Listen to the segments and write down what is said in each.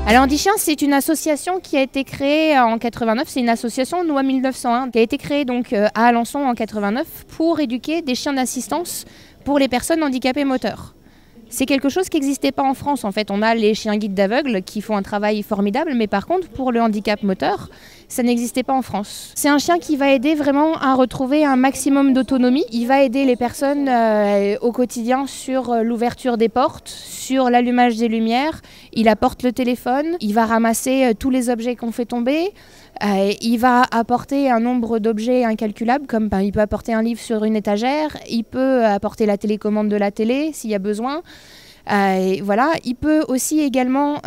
Alors Handichien, c'est une association qui a été créée en 89, c'est une association loi 1901 qui a été créée donc à Alençon en 89 pour éduquer des chiens d'assistance pour les personnes handicapées moteurs. C'est quelque chose qui n'existait pas en France en fait. On a les chiens guides d'aveugles qui font un travail formidable, mais par contre pour le handicap moteur, ça n'existait pas en France. C'est un chien qui va aider vraiment à retrouver un maximum d'autonomie. Il va aider les personnes au quotidien sur l'ouverture des portes, sur l'allumage des lumières. Il apporte le téléphone, il va ramasser tous les objets qu'on fait tomber. Il va apporter un nombre d'objets incalculables, comme il peut apporter un livre sur une étagère, il peut apporter la télécommande de la télé s'il y a besoin. Voilà. Il peut aussi également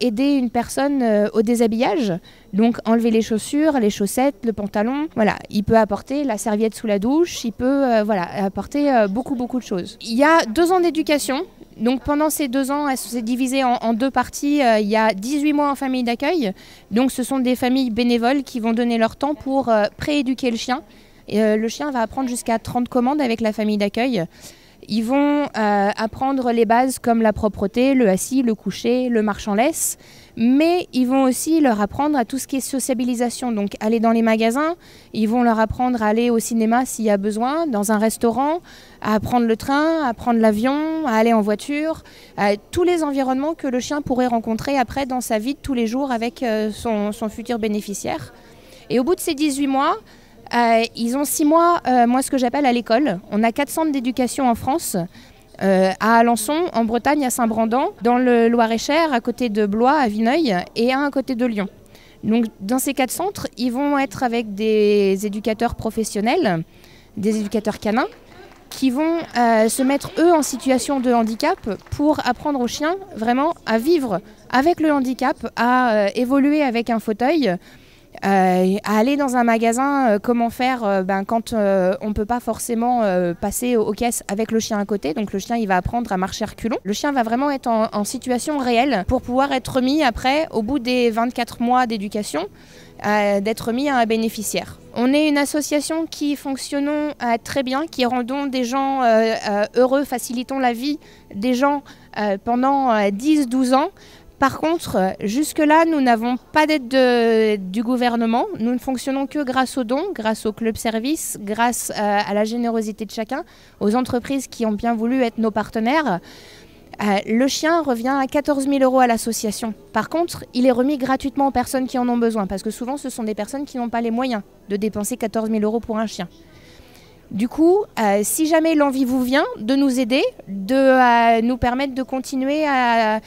aider une personne au déshabillage, donc enlever les chaussures, les chaussettes, le pantalon. Voilà. Il peut apporter la serviette sous la douche, il peut voilà, apporter beaucoup de choses. Il y a 2 ans d'éducation. Donc pendant ces 2 ans, elle s'est divisée en 2 parties. Il y a 18 mois en famille d'accueil. Donc ce sont des familles bénévoles qui vont donner leur temps pour prééduquer le chien. Et, le chien va apprendre jusqu'à 30 commandes avec la famille d'accueil. Ils vont apprendre les bases comme la propreté, le assis, le coucher, le marche en laisse. Mais ils vont aussi leur apprendre à tout ce qui est sociabilisation. Donc aller dans les magasins, ils vont leur apprendre à aller au cinéma s'il y a besoin, dans un restaurant, à prendre le train, à prendre l'avion, à aller en voiture. Tous les environnements que le chien pourrait rencontrer après dans sa vie de tous les jours avec son futur bénéficiaire. Et au bout de ces 18 mois, ils ont 6 mois, moi ce que j'appelle à l'école. On a 4 centres d'éducation en France, à Alençon, en Bretagne, à Saint-Brandan, dans le Loir-et-Cher, à côté de Blois, à Vineuil, et un à côté de Lyon. Donc dans ces 4 centres, ils vont être avec des éducateurs professionnels, des éducateurs canins, qui vont se mettre eux en situation de handicap pour apprendre aux chiens vraiment à vivre avec le handicap, à évoluer avec un fauteuil, à aller dans un magasin, comment faire quand on ne peut pas forcément passer aux caisses avec le chien à côté. Donc le chien il va apprendre à marcher à reculons. Le chien va vraiment être en situation réelle pour pouvoir être mis après, au bout des 24 mois d'éducation, d'être mis à un bénéficiaire. On est une association qui fonctionne très bien, qui rendons des gens heureux, facilitons la vie des gens pendant 10-12 ans. Par contre, jusque-là, nous n'avons pas d'aide du gouvernement. Nous ne fonctionnons que grâce aux dons, grâce au club service, grâce à la générosité de chacun, aux entreprises qui ont bien voulu être nos partenaires. Le chien revient à 14 000 € à l'association. Par contre, il est remis gratuitement aux personnes qui en ont besoin, parce que souvent, ce sont des personnes qui n'ont pas les moyens de dépenser 14 000 € pour un chien. Du coup, si jamais l'envie vous vient de nous aider, de nous permettre de continuer à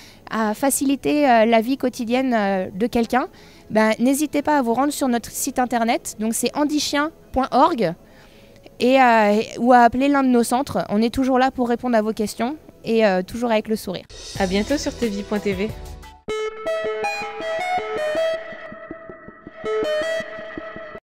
faciliter la vie quotidienne de quelqu'un, n'hésitez pas à vous rendre sur notre site internet, donc c'est handichien.org, ou à appeler l'un de nos centres. On est toujours là pour répondre à vos questions et toujours avec le sourire. À bientôt sur tvie.tv.